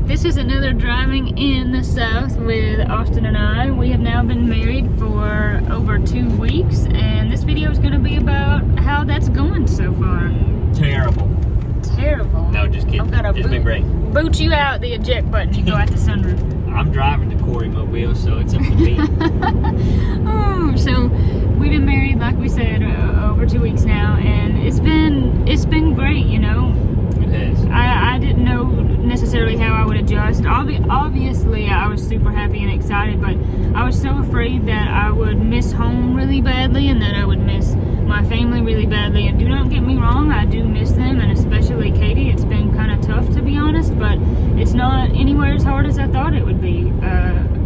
This is another driving in the South with Austin and I. We have now been married for over 2 weeks, and this video is going to be about how that's going so far. Terrible. Terrible. No, just kidding. It's been great. Boot you out the eject button. You go out the sunroof. I'm driving the Corey Mobile, so it's up to me. Oh, so we've been married, like we said, over 2 weeks now, and it's been great, you know. It has. I didn't know necessarily how I would adjust. Obviously, I was super happy and excited, but I was so afraid that I would miss home really badly and that I would miss my family really badly. And do not get me wrong, I do miss them, and especially Katie. It's been kind of tough, to be honest, but it's not anywhere as hard as I thought it would be.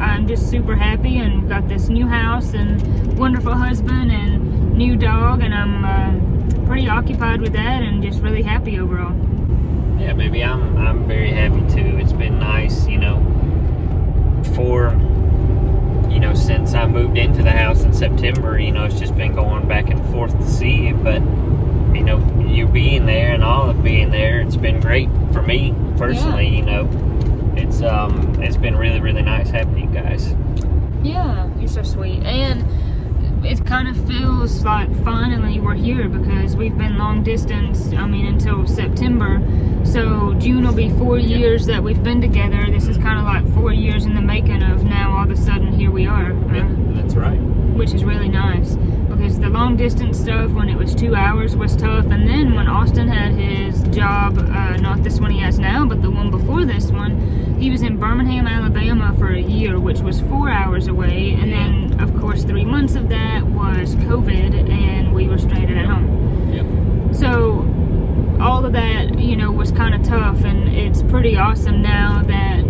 I'm just super happy and got this new house and wonderful husband and new dog, and I'm pretty occupied with that and just really happy overall. Yeah, baby, I'm very happy too. It's been nice, you know, since I moved into the house in September, you know, it's just been going back and forth to see you, but, you know, you being there and Olive being there, it's been great for me personally, yeah. You know. It's been really, really nice having you guys. Yeah, you're so sweet. And it kind of feels like finally we're here because we've been long distance, until September. So June will be 4 years that we've been together. This is kind of like 4 years in the making of now all of a sudden here we are. Yeah, that's right. Which is really nice because the long distance stuff when it was 2 hours was tough. And then when Austin had his job, not this one he has now, but the one before this one, he was in Birmingham, Alabama for a year, which was 4 hours away. And then, of course, 3 months of that was COVID, and we were stranded at home. Yep. So all of that, you know, was kind of tough, and it's pretty awesome now that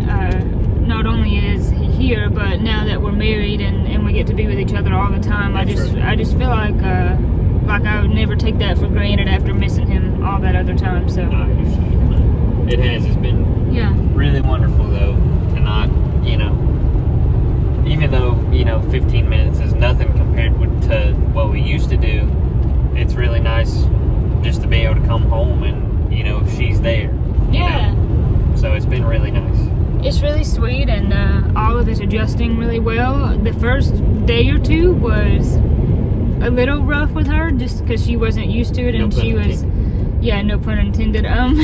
not only is he here, but now that we're married and we get to be with each other all the time. I just feel like I would never take that for granted after missing him all that other time. So it has. It's been really wonderful though to not, you know, even though, you know, 15 minutes is nothing compared to what we used to do. It's really nice just to be able to come home and, you know, she's there. Yeah. You know? So it's been really nice. It's really sweet, and Olive is adjusting really well. The first day or two was a little rough with her just because she wasn't used to it, and she was, no pun intended, and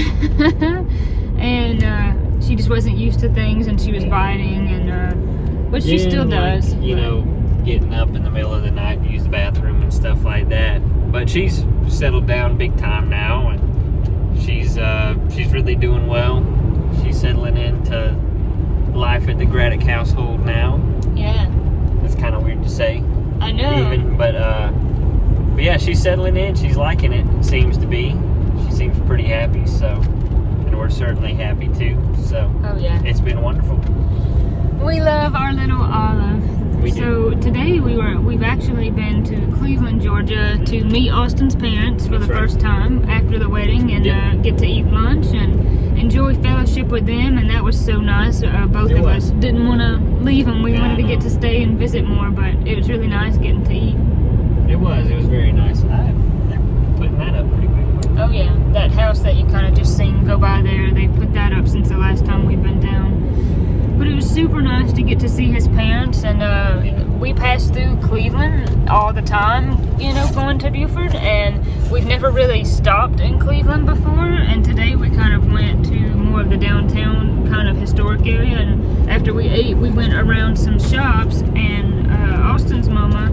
she just wasn't used to things, and she was biting, and but she still does. You know, getting up in the middle of the night to use the bathroom and stuff like that. But she's settled down big time now, and she's really doing well. She's settling into life at the Graddick household now. Yeah. That's kind of weird to say. I know. But yeah, she's settling in. She's liking it. Seems to be. She seems pretty happy. So, and we're certainly happy too. So. Oh yeah. It's been wonderful. We love our little Olive. So today we've actually been to Cleveland, Georgia to meet Austin's parents for the first time after the wedding, and get to eat lunch and enjoy fellowship with them, and that was so nice. Both of us didn't want to leave them. We wanted to get to stay and visit more, but it was really nice getting to eat. It was very nice. They're putting that up pretty quick. Oh yeah, that house that you kind of just seen go by there, they put that up since the last time we've been down. But it was super nice to get to see his parents, and we passed through Cleveland all the time, you know, going to Buford, and we've never really stopped in Cleveland before, and today we kind of went to more of the downtown kind of historic area, and after we ate, we went around some shops, and Austin's mama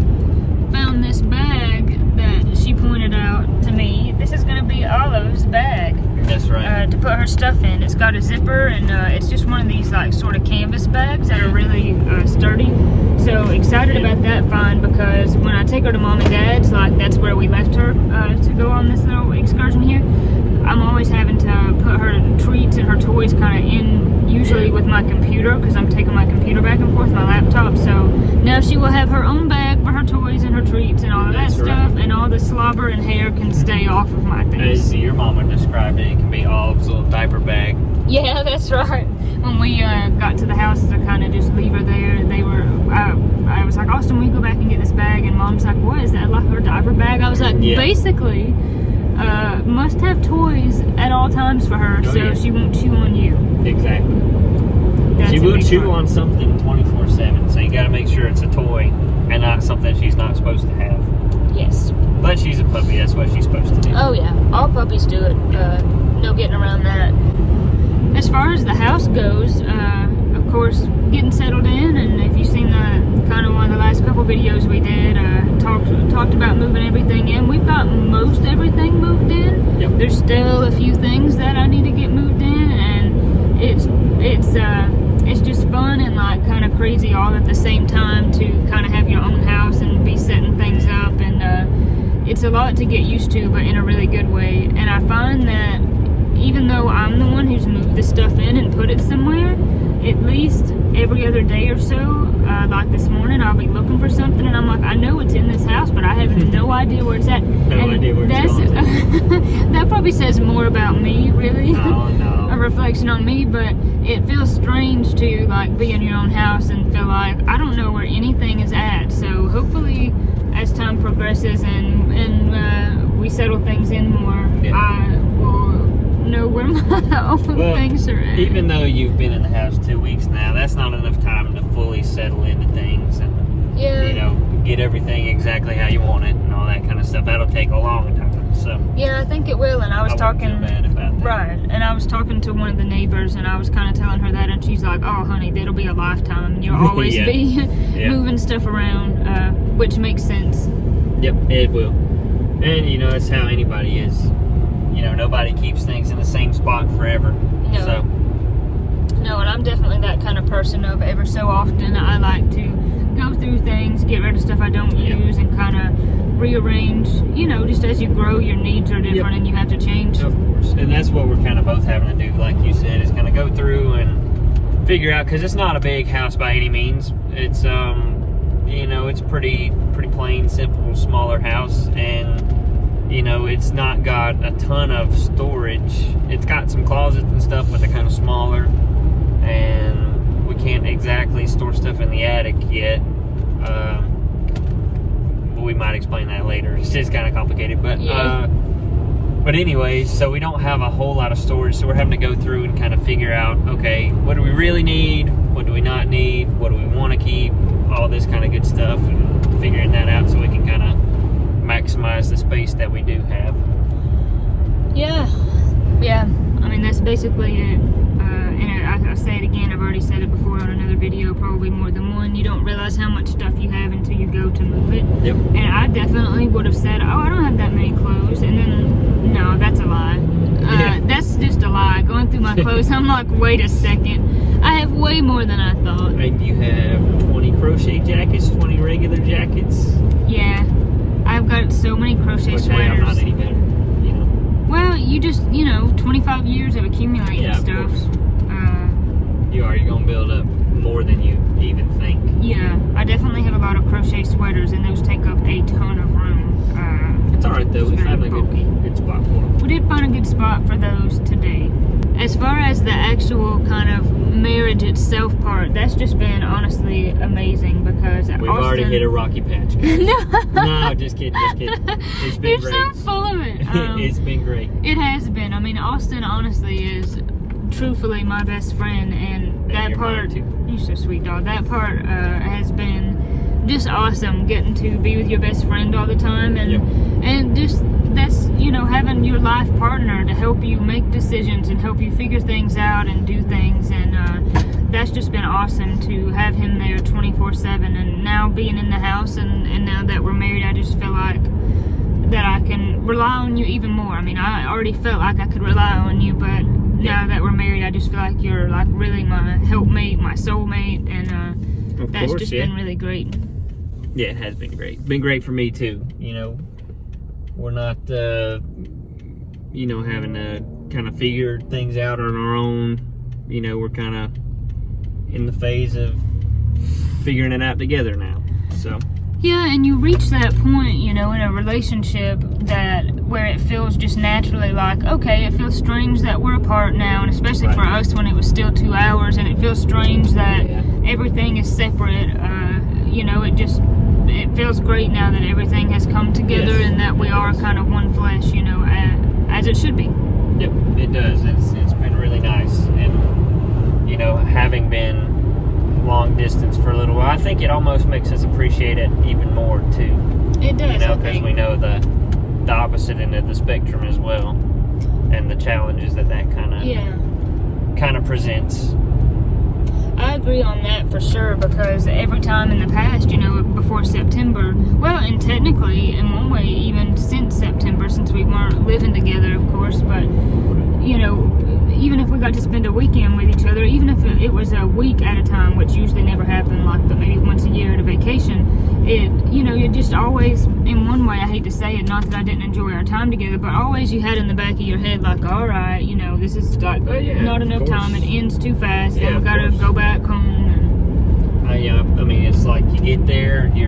found this bag that she pointed out to me. This is going to be Olive's bag. That's right. To put her stuff in. It's got a zipper, and it's just one of these like sort of canvas bags that are really sturdy. So excited about that find, because when I take her to Mom and Dad's, like that's where we left her to go on this little excursion here, I'm always having to put her treats and her toys kind of in, usually with my computer, because I'm taking my computer back and forth, my laptop. So now she will have her own bag for her toys and her treats and all of that stuff, and all the slobber and hair can stay off of my things. As your mama described it, it can be Olive's little diaper bag. Yeah, that's right. When we got to the house to kind of just leave her there, I was like, Austin, will you go back and get this bag? And Mom's like, what, is that like her diaper bag? I was like, basically, must have toys at all times for her, she won't chew on you. Exactly. chew on something 24/7. So you got to make sure it's a toy and not something she's not supposed to have. Yes. But she's a puppy. That's what she's supposed to do. Oh yeah, all puppies do it. No getting around that. As far as the house goes, of course, getting settled in, and if you've seen the kind of one of the last couple videos we did, talked about moving everything in. We've got most everything moved in. Yep. There's still a few things that I need to get moved in, and it's just fun and like kind of crazy all at the same time to kind of have your own house and be setting things up, and it's a lot to get used to, but in a really good way. And I find that even though I'm the one who's moved this stuff in and put it somewhere, at least every other day or so, like this morning, I'll be looking for something, and I'm like, I know it's in this house, but I have no idea where it's at. No idea where it's going. That probably says more about me, really. Oh, no. A reflection on me, but it feels strange to like be in your own house and feel like I don't know where anything is at. So hopefully, as time progresses and we settle things in more, yeah. I will know where my own things are at. Even though you've been in the house 2 weeks now, that's not enough time to fully settle into things and get everything exactly how you want it and all that kind of stuff. That'll take a long time. So yeah, I think it will. And I was talking feel bad about that. Right, and I was talking to one of the neighbors, and I was kind of telling her that, and she's like, "Oh, honey, that'll be a lifetime. You'll always Yeah. be Yeah. moving stuff around," which makes sense. Yep, it will. And that's how anybody is. Nobody keeps things in the same spot forever. No. So. No, and I'm definitely that kind of person of every so often I like to go through things, get rid of stuff I don't use, and kind of rearrange. Just as you grow, your needs are different, and you have to change. Of course. And that's what we're kind of both having to do, like you said, is kind of go through and figure out, because it's not a big house by any means. It's, it's pretty plain, simple, smaller house, and it's not got a ton of storage. It's got some closets and stuff, but they're kind of smaller, and we can't exactly store stuff in the attic yet. We might explain that later. It's just kind of complicated, but but anyways, so we don't have a whole lot of storage, so we're having to go through and kind of figure out, okay, what do we really need? What do we not need? What do we want to keep? All this kind of good stuff, and figuring that out so we can kind of maximize the space that we do have. Yeah. I mean, that's basically it. And I say it again, I've already said it before on another video, probably more than one. You don't realize how much stuff you have until you go to move it. Yep. And I definitely would have said, I don't have that many clothes. And then, no, that's a lie. That's just a lie. Going through my clothes, I'm like, wait a second. I have way more than I thought. And you have 20 crochet jackets, 20 regular jackets. Yeah. I've got so many crochet sweaters. Hey, I'm not any better, Well, you just, 25 years of accumulating of stuff. Course. You're going to build up more than you even think. Yeah, I definitely have a lot of crochet sweaters, and those take up a ton of room. It's alright though, we found a good spot for them. We did find a good spot for those today. As far as the actual kind of marriage itself part, that's just been honestly amazing, because we've already hit a rocky patch, guys. No, just kidding. It's been great. You're so full of it. It's been great. It has been. I mean, Austin honestly is truthfully my best friend, and that part, you're so sweet, dog. That part has been just awesome, getting to be with your best friend all the time, and just that's having your life partner to help you make decisions and help you figure things out and do things, and that's just been awesome to have him there 24/7. And now being in the house, and now that we're married, I just feel like that I can rely on you even more. I mean, I already felt like I could rely on you, but now that we're married, I just feel like you're like really my helpmate, my soulmate, and that's just been really great. Yeah, it has been great. Been great for me too. We're not, having to kind of figure things out on our own. We're kind of in the phase of figuring it out together now. So. Yeah, and you reach that point, in a relationship where it feels just naturally like, okay, it feels strange that we're apart now, and especially for us when it was still 2 hours, and it feels strange that everything is separate. It feels great now that everything has come together, and that we are kind of one flesh, as it should be. Yep, it does. It's been really nice, and having been long distance for a little while. I think it almost makes us appreciate it even more too. It does, Because we know the opposite end of the spectrum as well, and the challenges that kind of presents. I agree on that for sure, because every time in the past, before September, well, and technically in one way even since September, since we weren't living together, of course, but even if we got to spend a weekend with each other, even if it was a week at a time, which usually never happened, but maybe once a year at a vacation, you just always, in one way, I hate to say it, not that I didn't enjoy our time together, but always you had in the back of your head, like, all right, this is not enough time, it ends too fast, and we gotta go back home. And, it's like you get there, you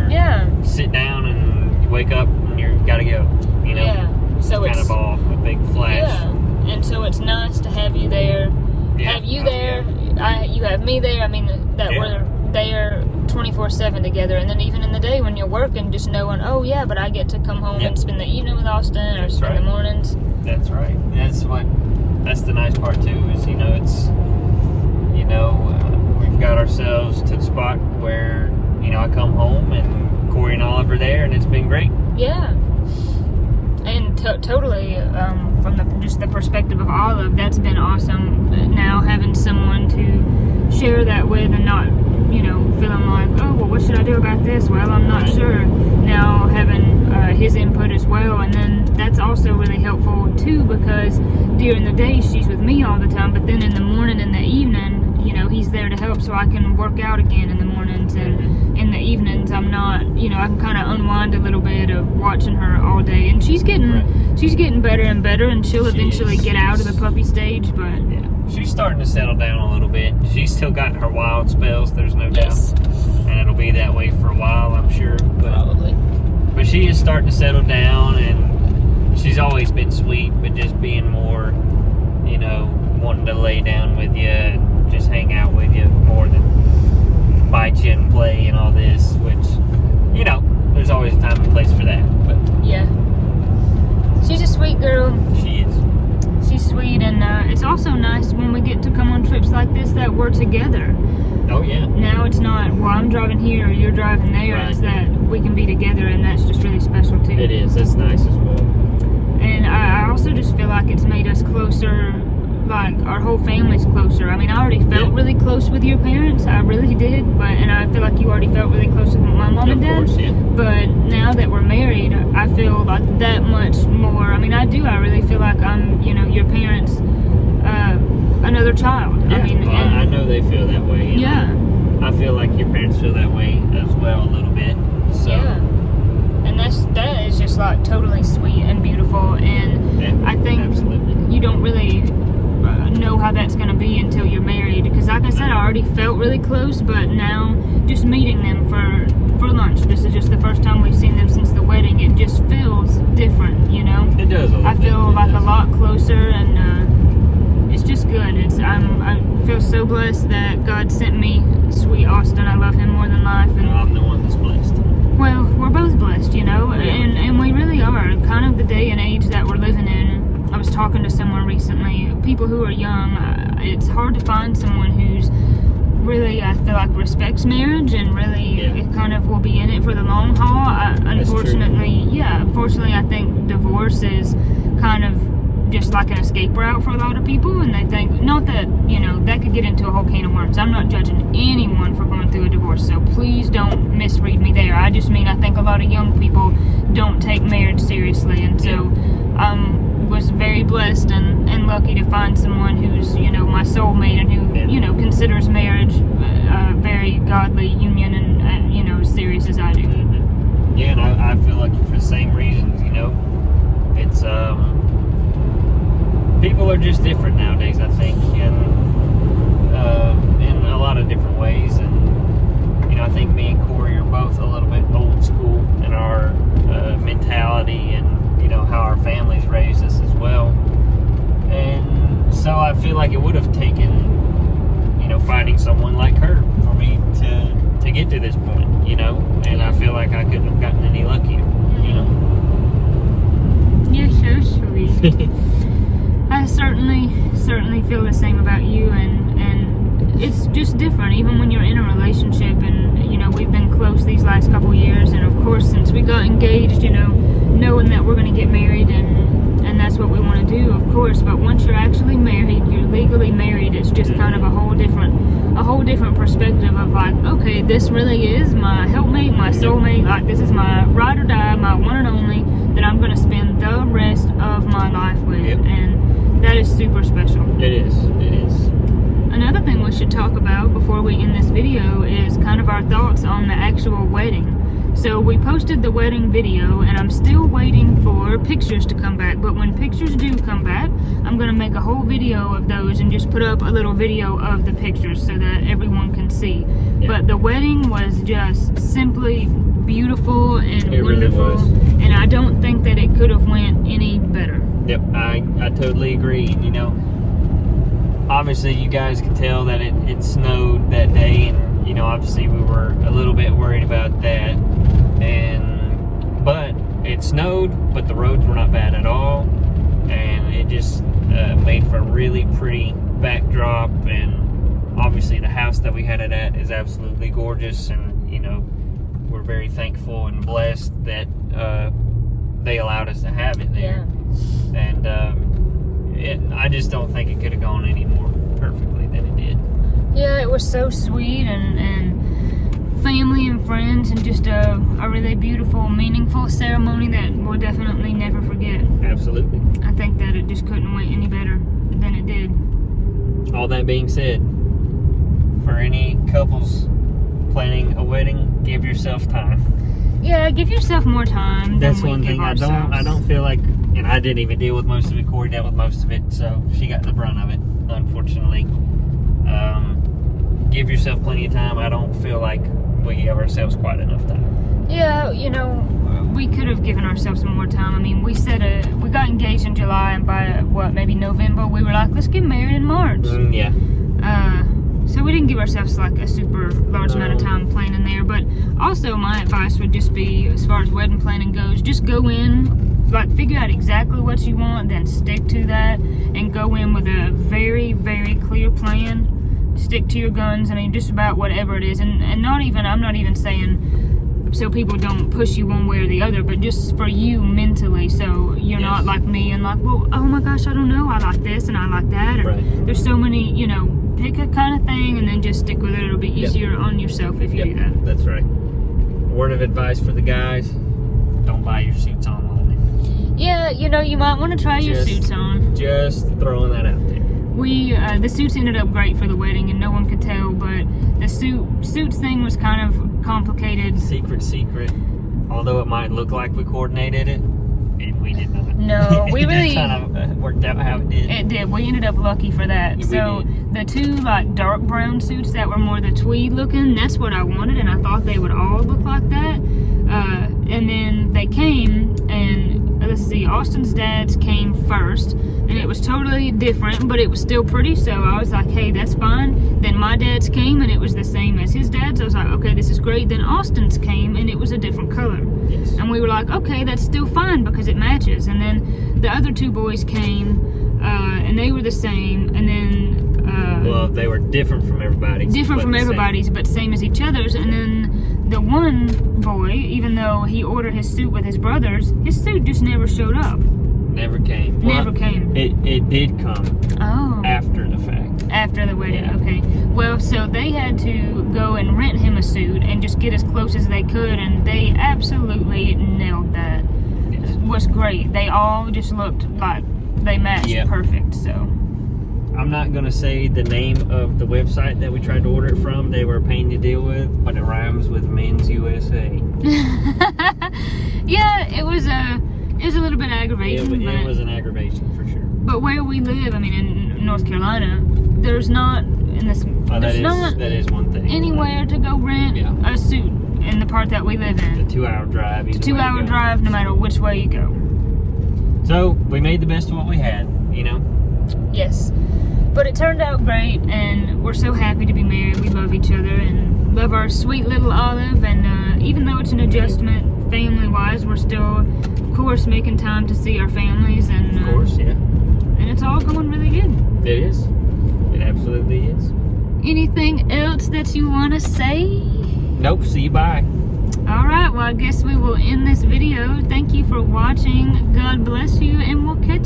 sit down, and you wake up, and you gotta go, So it's kind of all a big flash. Yeah. And so it's nice to have you there, have you there, you have me there. We're there 24/7 together. And then even in the day when you're working, just knowing, but I get to come home and spend the evening with Austin, or spend the mornings. That's right. That's the nice part too, is, it's, we've got ourselves to the spot where, I come home and Corey and Oliver there, and it's been great. Yeah. And totally, from just the perspective of Olive, that's been awesome. Now having someone to share that with, and not, feeling like, what should I do about this? Well, I'm not sure. Now having his input as well, and then that's also really helpful too, because during the day she's with me all the time, but then in the morning and the evening, he's there to help, so I can work out again in the mornings, and in the evenings I'm not, I can kind of unwind a little bit of watching her all day, and she's getting better and better, and she'll eventually get out of the puppy stage, but she's starting to settle down a little bit. She's still got her wild spells, there's no doubt, and it'll be that way for a while, I'm sure, but she is starting to settle down, and she's always been sweet, but just being more, wanting to lay down with you and just hang out with you more than bite you and play and all this, which, there's always a time and place for that. But she's a sweet girl. She is. She's sweet, and it's also nice when we get to come on trips like this that we're together. Oh, yeah. Now it's not, I'm driving here or you're driving there. Right. It's that we can be together, and that's just really special too. It is. That's nice as well. And I also just feel like it's made us closer, like our whole family's closer. I already felt really close with your parents. I really did. And I feel like you already felt really close with my mom and dad. Of course, yeah. But now that we're married, I feel like that much more. I do. I really feel like I'm, your parents' another child. Yeah. I know they feel that way. I feel like your parents feel that way as well a little bit. So. Yeah. And that is just like totally sweet and beautiful. And I think you don't really know how that's going to be until you're married, because like I said, I already felt really close, but now just meeting them for lunch, this is just the first time we've seen them since the wedding, it just feels different, It does. I feel like a lot closer, and it's just good. I feel so blessed that God sent me sweet Austin. I love him more than life, and I'm the one that's blessed. Well, we're both blessed, and we really are. Kind of the day and age that we're living in, I was talking to someone recently, people who are young, it's hard to find someone who's really, I feel like, respects marriage and really it kind of will be in it for the long haul. Unfortunately, I think divorce is kind of just like an escape route for a lot of people, and they think, not that, that could get into a whole can of worms. I'm not judging anyone for going through a divorce, so please don't misread me there. I just mean I think a lot of young people don't take marriage seriously, and so was very blessed and lucky to find someone who's, my soulmate, and who, considers marriage a very godly union, and, as serious as I do. Yeah, and I feel like for the same reasons, it's, people are just different nowadays, I think, and in a lot of different ways, and, I think me and Corey are both a little bit old school in our mentality, and, how our families raised us as well. And so I feel like it would have taken, finding someone like her for me to get to this point, and I feel like I couldn't have gotten any luckier, You're so sweet. I certainly feel the same about you, and it's just different, even when you're in a relationship. And, you know, we've been close these last couple years. And, of course, since we got engaged, you know, knowing that we're going to get married and that's what we want to do, of course. But once you're actually married, you're legally married, it's just kind of a whole different perspective of like, okay, this really is my helpmate, my soulmate. Like, this is my ride or die, my one and only that I'm going to spend the rest of my life with. Yep. And that is super special. It is. Another thing we should talk about before we end this video is kind of our thoughts on the actual wedding. So we posted the wedding video, and I'm still waiting for pictures to come back. But when pictures do come back, I'm going to make a whole video of those and just put up a little video of the pictures so that everyone can see. Yeah. But the wedding was just simply beautiful and It wonderful. really was. And I don't think that it could have went any better. Yep, I totally agree. And, you know, obviously you guys can tell that it snowed that day, and, you know, obviously we were a little bit worried about that. But it snowed, but the roads were not bad at all, and it just made for a really pretty backdrop. And obviously the house that we had it at is absolutely gorgeous, and, you know, we're very thankful and blessed that they allowed us to have it there. Yeah. And I just don't think it could have gone any more perfectly than it did. Yeah, it was so sweet and family and friends, and just a really beautiful, meaningful ceremony that we'll definitely never forget. Absolutely. I think that it just couldn't went any better than it did. All that being said, for any couples planning a wedding, give yourself time. Yeah, give yourself more time. That's than one we thing give I don't feel like, and I didn't even deal with most of it. Corey dealt with most of it, so she got the brunt of it, unfortunately. Give yourself plenty of time. I don't feel like we give ourselves quite enough time. Yeah, you know, we could have given ourselves some more time. I mean, we got engaged in July, and by maybe November, we were like, let's get married in March. Yeah. So we didn't give ourselves like a super large amount of time planning there. But also my advice would just be, as far as wedding planning goes, just go in, like, figure out exactly what you want, then stick to that, and go in with a very, very clear plan. Stick to your guns. I mean, just about whatever it is. And I'm not even saying so people don't push you one way or the other, but just for you mentally, so you're not like me and like, well, oh my gosh, I don't know, I like this and I like that. Or there's so many, you know, pick a kind of thing and then just stick with it. It'll be easier on yourself if you do that. That's right. Word of advice for the guys: don't buy your suits online. Yeah, you know, you might want to try your suits on. Just throwing that out there. The suits ended up great for the wedding, and no one could tell, but the suits thing was kind of complicated. Secret. Although it might look like we coordinated it, we did not. No, we really kind of worked out how it did. It did. We ended up lucky for that. So the two like dark brown suits that were more the tweed looking, that's what I wanted, and I thought they would all look like that. And then they came, and let's see, Austin's dad's came first, and it was totally different, but it was still pretty, so I was like, hey, that's fine. Then my dad's came, and it was the same as his dad's. I was like, okay, this is great. Then Austin's came, and it was a different color. Yes. And we were like, okay, that's still fine because it matches. And then the other two boys came, and they were the same, and then well, they were different from everybody's. But same as each other's. And then the one boy, even though he ordered his suit with his brothers, his suit just never showed up. Never came. Never came. It did come. Oh. After the fact. After the wedding, Yeah. Okay. Well, so they had to go and rent him a suit and just get as close as they could, and they absolutely nailed that. Yes. It was great. They all just looked like they matched perfect, so. I'm not going to say the name of the website that we tried to order it from. They were a pain to deal with, but it rhymes with Men's USA. Yeah, it was a little bit aggravating. It was an aggravation for sure. But where we live, I mean, in North Carolina, there's not That is one thing. anywhere to go rent a suit in the part that we live in. It's a 2-hour drive. It's a 2-hour drive no matter which way you go. So we made the best of what we had, you know? Yes. But it turned out great, and we're so happy to be married. We love each other and love our sweet little Olive. And even though it's an adjustment family-wise, we're still, of course, making time to see our families. And, of course, yeah. And it's all going really good. It is. It absolutely is. Anything else that you want to say? Nope. See you. Bye. Alright, well I guess we will end this video. Thank you for watching. God bless you, and we'll catch